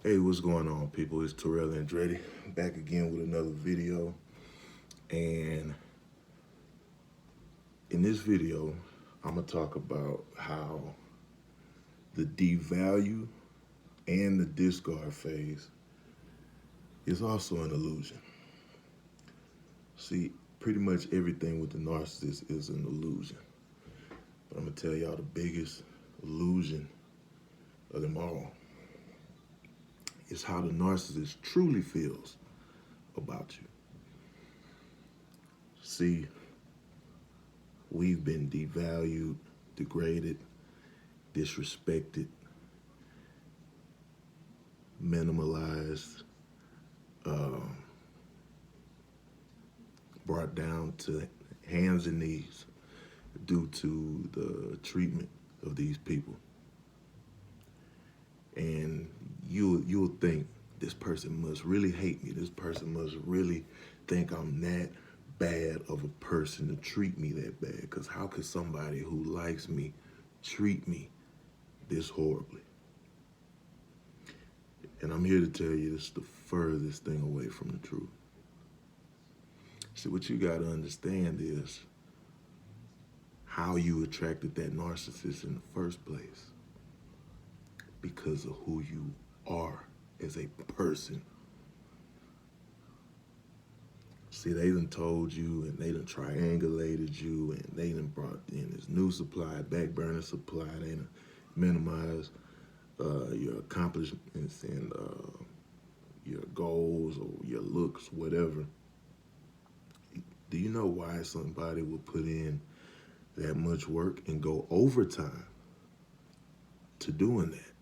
Hey, what's going on, people? It's Terrell Andretti back again with another video. And in this video, I'm going to talk about how the devalue and the discard phase is also an illusion. See, pretty much everything with the narcissist is an illusion. But I'm going to tell y'all the biggest illusion of them all is how the narcissist truly feels about you. See, we've been devalued, degraded, disrespected, minimalized, brought down to hands and knees due to the treatment of these people. And you'll think this person must really hate me. This person must really think I'm that bad of a person to treat me that bad. Because how could somebody who likes me treat me this horribly? And I'm here to tell you this is the furthest thing away from the truth. See, what you got to understand is how you attracted that narcissist in the first place. Because of who you are as a person. See, they done told you and they done triangulated you and they done brought in this new supply, back burner supply. They done minimized your accomplishments and your goals or your looks, whatever. Do you know why somebody will put in that much work and go overtime to doing that?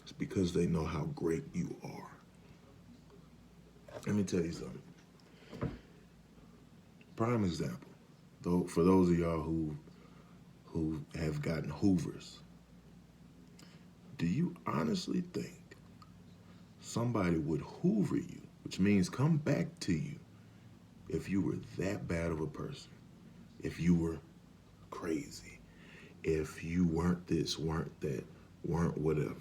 It's because they know how great you are. Let me tell you something. Prime example, though, for those of y'all who have gotten hoovers, do you honestly think somebody would hoover you, which means come back to you, if you were that bad of a person, if you were crazy, if you weren't this, weren't that, weren't whatever?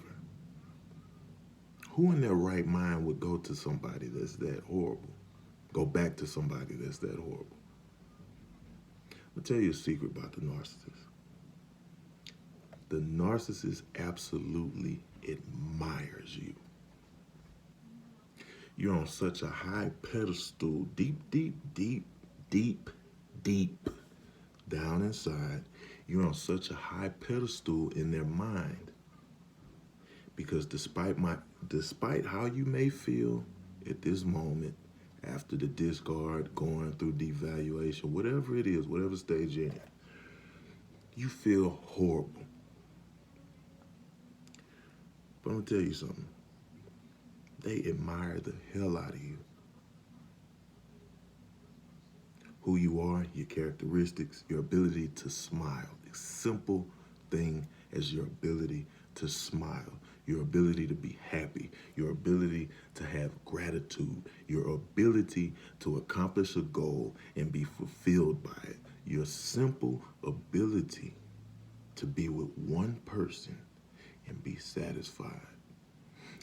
Who in their right mind would go to somebody that's that horrible? Go back to somebody that's that horrible? I'll tell you a secret about the narcissist. The narcissist absolutely admires you. You're on such a high pedestal, deep down inside. You're on such a high pedestal in their mind. Because despite how you may feel at this moment, after the discard, going through devaluation, whatever it is, whatever stage you're in, you feel horrible. But I'm gonna tell you something. They admire the hell out of you. Who you are, your characteristics, your ability to smile. A simple thing as your ability to smile, your ability to be happy, your ability to have gratitude, your ability to accomplish a goal and be fulfilled by it, your simple ability to be with one person and be satisfied.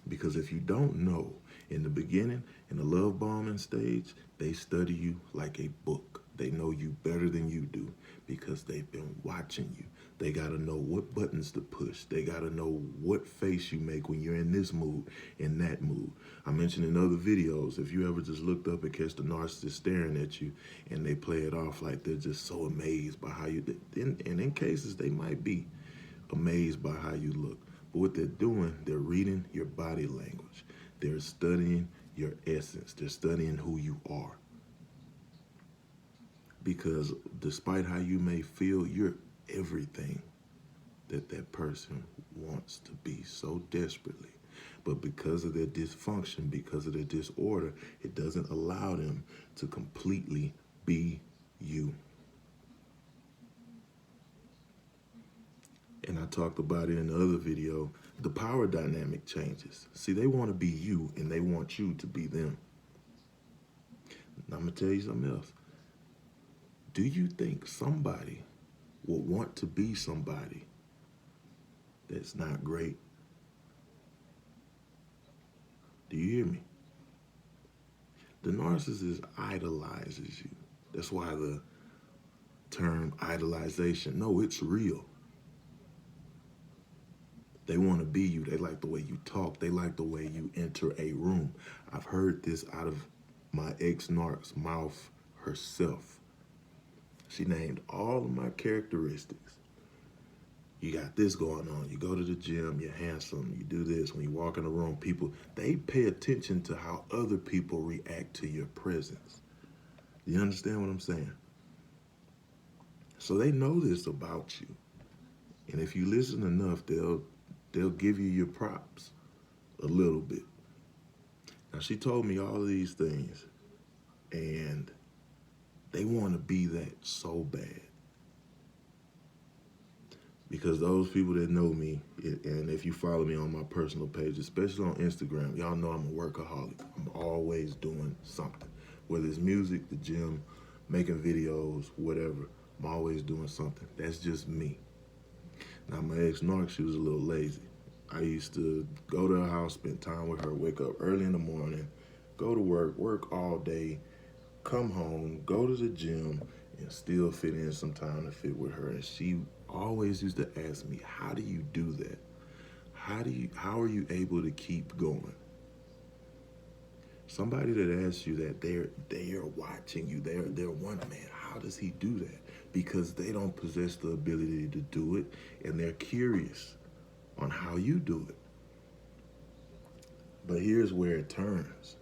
Because if you don't know, in the beginning, in the love bombing stage, they study you like a book. They know you better than you do because they've been watching you. They got to know what buttons to push. They got to know what face you make when you're in this mood, in that mood. I mentioned in other videos, if you ever just looked up and catch the narcissist staring at you and they play it off like they're just so amazed by how you, and in cases, they might be amazed by how you look. But what they're doing, they're reading your body language. They're studying your essence. They're studying who you are. Because despite how you may feel, you're everything that that person wants to be so desperately. But because of their dysfunction, because of their disorder, it doesn't allow them to completely be you. And I talked about it in the other video, the power dynamic changes. See, they want to be you and they want you to be them. Now, I'm going to tell you something else. Do you think somebody will want to be somebody that's not great? Do you hear me? The narcissist idolizes you. That's why the term idolization, no, it's real. They want to be you. They like the way you talk. They like the way you enter a room. I've heard this out of my ex-narc's mouth herself. She named all of my characteristics. You got this going on. You go to the gym, you're handsome, you do this. When you walk in a room, people, they pay attention to how other people react to your presence. You understand what I'm saying? So they know this about you. And if you listen enough, they'll give you your props a little bit. Now, she told me all of these things, and they want to be that so bad. Because those people that know me, and if you follow me on my personal page, especially on Instagram, y'all know I'm a workaholic. I'm always doing something. Whether it's music, the gym, making videos, whatever, I'm always doing something. That's just me. Now, my ex-narc, she was a little lazy. I used to go to her house, spend time with her, wake up early in the morning, go to work all day, come home, go to the gym, and still fit in some time to fit with her. And she always used to ask me, how do you do that? How are you able to keep going? Somebody that asks you that, they're watching you. They're wondering, man, how does he do that? Because they don't possess the ability to do it, and they're curious on how you do it. But here's where it turns.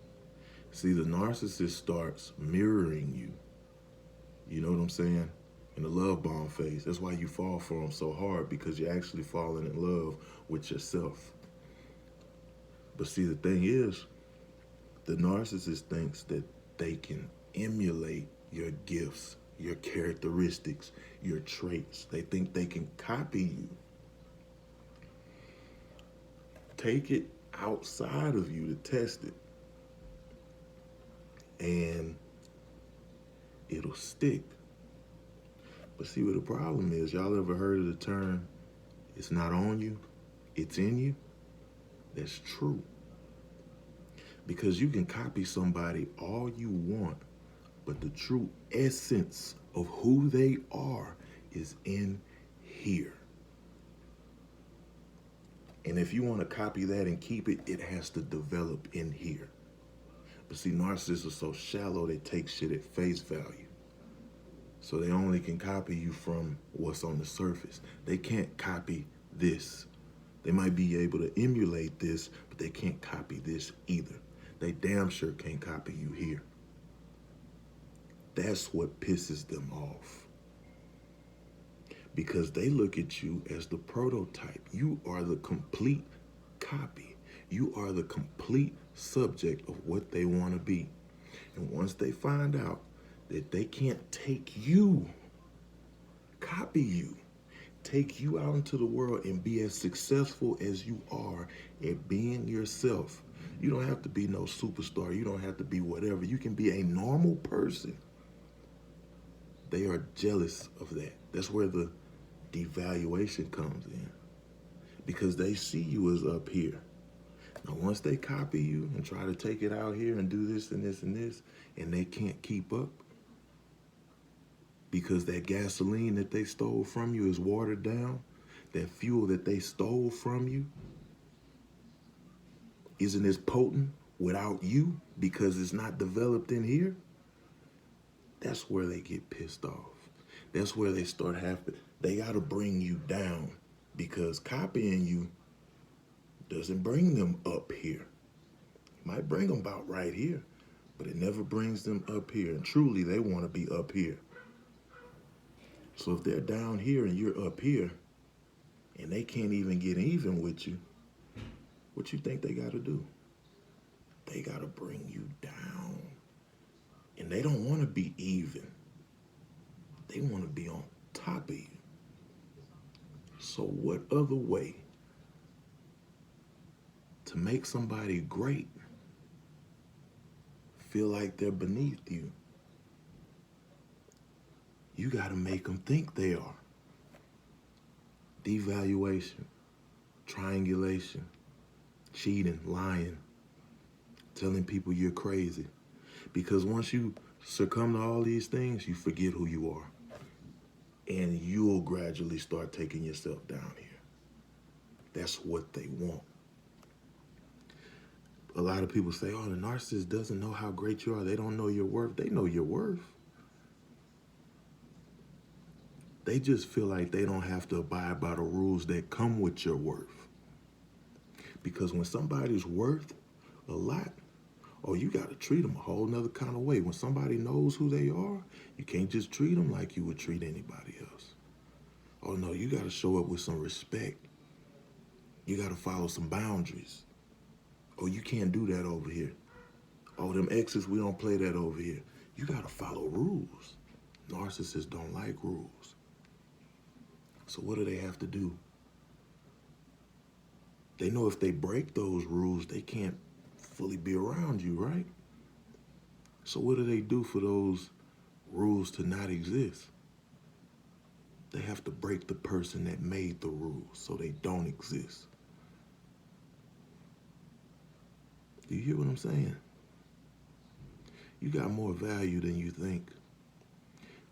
See, the narcissist starts mirroring you. You know what I'm saying? In the love bomb phase. That's why you fall for them so hard, because you're actually falling in love with yourself. But see, the thing is, the narcissist thinks that they can emulate your gifts, your characteristics, your traits. They think they can copy you. Take it outside of you to test it, and it'll stick. But see what the problem is, y'all ever heard of the term, it's not on you, it's in you? That's true. Because you can copy somebody all you want, but the true essence of who they are is in here. And if you want to copy that and keep it, it has to develop in here. But see, narcissists are so shallow, they take shit at face value. So they only can copy you from what's on the surface. They can't copy this. They might be able to emulate this, but they can't copy this either. They damn sure can't copy you here. That's what pisses them off. Because they look at you as the prototype. You are the complete copy. You are the complete subject of what they want to be. And once they find out that they can't take you, copy you, take you out into the world and be as successful as you are at being yourself. You don't have to be no superstar. You don't have to be whatever. You can be a normal person. They are jealous of that. That's where the devaluation comes in, because they see you as up here. Now, once they copy you and try to take it out here and do this and this and this, and they can't keep up because that gasoline that they stole from you is watered down, that fuel that they stole from you isn't as potent without you because it's not developed in here, that's where they get pissed off. That's where they start having, they got to bring you down, because copying you doesn't bring them up here. It might bring them about right here, but it never brings them up here. And truly, they want to be up here. So if they're down here and you're up here, and they can't even get even with you, what you think they got to do? They got to bring you down. And they don't want to be even. They want to be on top of you. So what other way to make somebody great feel like they're beneath you? You got to make them think they are. Devaluation, triangulation, cheating, lying, telling people you're crazy. Because once you succumb to all these things, you forget who you are. And you'll gradually start taking yourself down here. That's what they want. A lot of people say, oh, the narcissist doesn't know how great you are. They don't know your worth. They know your worth. They just feel like they don't have to abide by the rules that come with your worth. Because when somebody's worth a lot, oh, you got to treat them a whole nother kind of way. When somebody knows who they are, you can't just treat them like you would treat anybody else. Oh, no, you got to show up with some respect. You got to follow some boundaries. Oh, you can't do that over here. Oh, them exes, we don't play that over here. You got to follow rules. Narcissists don't like rules. So what do they have to do? They know if they break those rules, they can't fully be around you, right? So what do they do for those rules to not exist? They have to break the person that made the rules so they don't exist. Do you hear what I'm saying? You got more value than you think.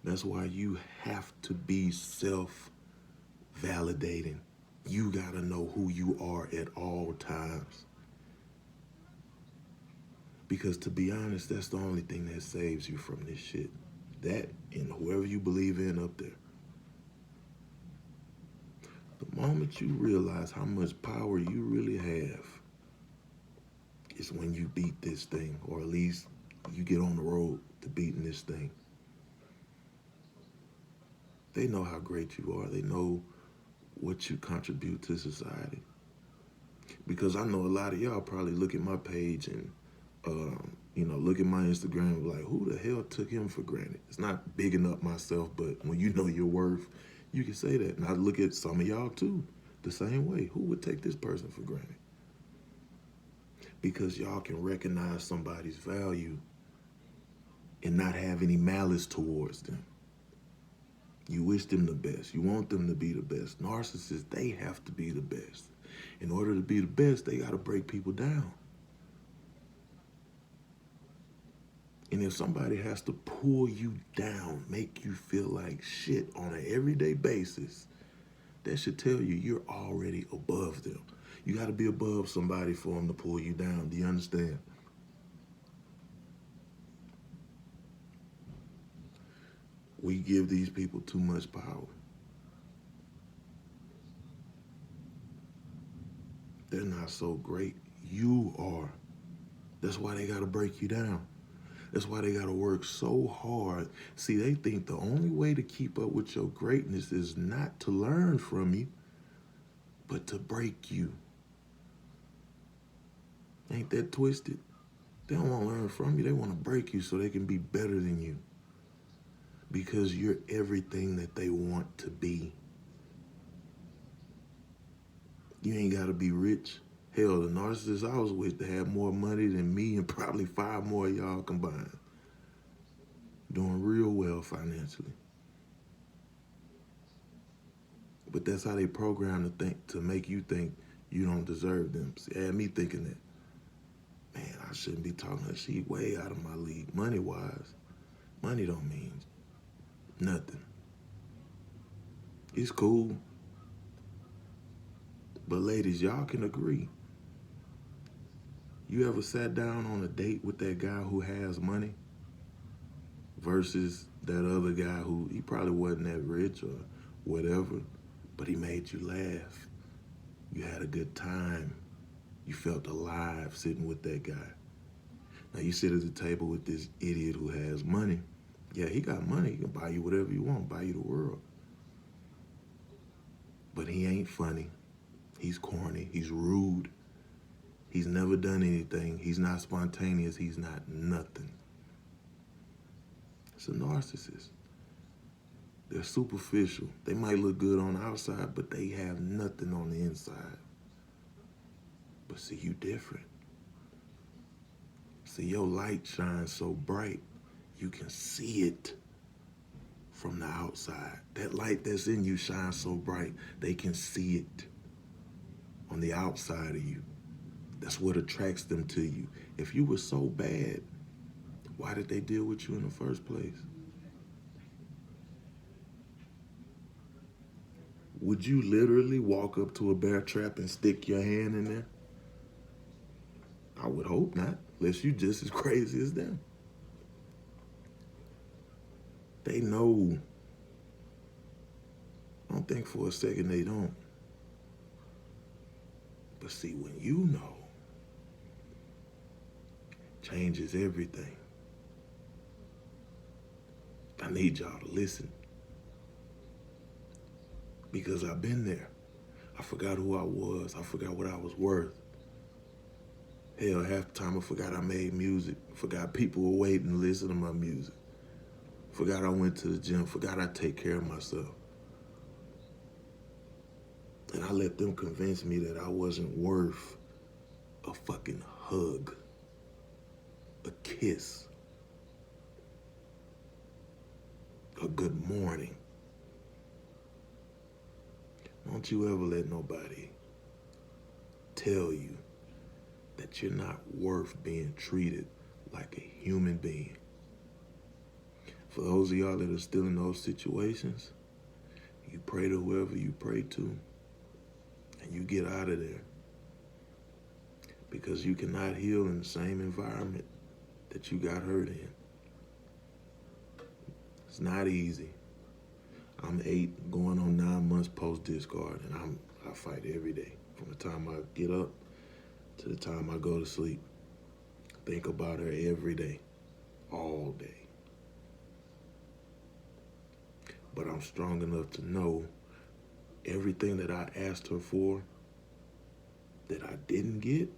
That's why you have to be self-validating. You got to know who you are at all times. Because to be honest, that's the only thing that saves you from this shit. That and whoever you believe in up there. The moment you realize how much power you really have is when you beat this thing, or at least you get on the road to beating this thing. They know how great you are. They know what you contribute to society. Because I know a lot of y'all probably look at my page and, look at my Instagram and be like, who the hell took him for granted? It's not bigging up myself, but when you know your worth, you can say that. And I look at some of y'all too, the same way. Who would take this person for granted? Because y'all can recognize somebody's value and not have any malice towards them. You wish them the best. You want them to be the best. Narcissists, they have to be the best. In order to be the best, they got to break people down. And if somebody has to pull you down, make you feel like shit on an everyday basis, that should tell you you're already above them. You got to be above somebody for them to pull you down. Do you understand? We give these people too much power. They're not so great. You are. That's why they got to break you down. That's why they got to work so hard. See, they think the only way to keep up with your greatness is not to learn from you, but to break you. Ain't that twisted? They don't want to learn from you. They want to break you so they can be better than you. Because you're everything that they want to be. You ain't got to be rich. Hell, the narcissist I was with had more money than me and probably 5 more of y'all combined. Doing real well financially. But that's how they program to think, to make you think you don't deserve them. See, had me thinking that, man, I shouldn't be talking to her. She way out of my league, money-wise. Money don't mean nothing. It's cool. But ladies, y'all can agree. You ever sat down on a date with that guy who has money versus that other guy who, he probably wasn't that rich or whatever, but he made you laugh. You had a good time. You felt alive sitting with that guy. Now you sit at the table with this idiot who has money. Yeah, he got money. He can buy you whatever you want, buy you the world. But he ain't funny. He's corny. He's rude. He's never done anything. He's not spontaneous. He's not nothing. It's a narcissist. They're superficial. They might look good on the outside, but they have nothing on the inside. But see, you different. See, your light shines so bright, you can see it from the outside. That light that's in you shines so bright, they can see it on the outside of you. That's what attracts them to you. If you were so bad, why did they deal with you in the first place? Would you literally walk up to a bear trap and stick your hand in there? I would hope not, unless you just as crazy as them. They know. Don't think for a second they don't. But see, when you know, changes everything. I need y'all to listen. Because I've been there. I forgot who I was. I forgot what I was worth. Hell, half the time I forgot I made music. Forgot people were waiting to listen to my music. Forgot I went to the gym. Forgot I take care of myself. And I let them convince me that I wasn't worth a fucking hug, a kiss, a good morning. Don't you ever let nobody tell you that you're not worth being treated like a human being. For those of y'all that are still in those situations, you pray to whoever you pray to, and you get out of there. Because you cannot heal in the same environment that you got hurt in. It's not easy. I'm 8 going on 9 months post-discard, and I fight every day. From the time I get up to the time I go to sleep. Think about her every day, all day. But I'm strong enough to know everything that I asked her for that I didn't get,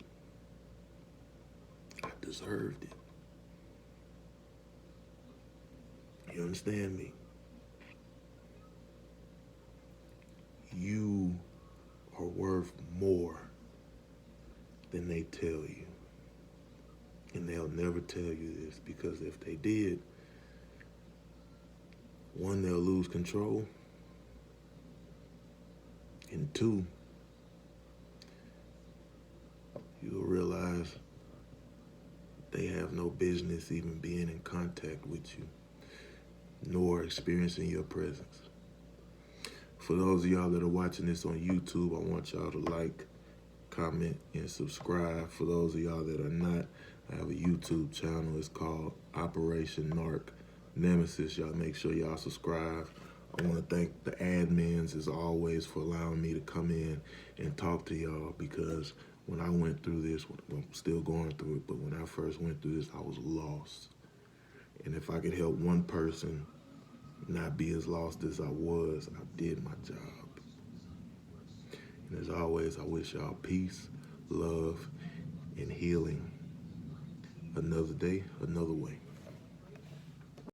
I deserved it. You understand me? You are worth more than they tell you. And they'll never tell you this, because if they did, one, they'll lose control. And 2, you'll realize they have no business even being in contact with you, nor experiencing your presence. For those of y'all that are watching this on YouTube, I want y'all to like, comment, and subscribe. For those of y'all that are not, I have a YouTube channel. It's called Operation Narc Nemesis. Y'all make sure y'all subscribe. I want to thank the admins, as always, for allowing me to come in and talk to y'all, because when I went through this, I'm still going through it, but when I first went through this, I was lost. And if I could help one person not be as lost as I was, I did my job. And as always, I wish y'all peace, love, and healing. Another day, another way.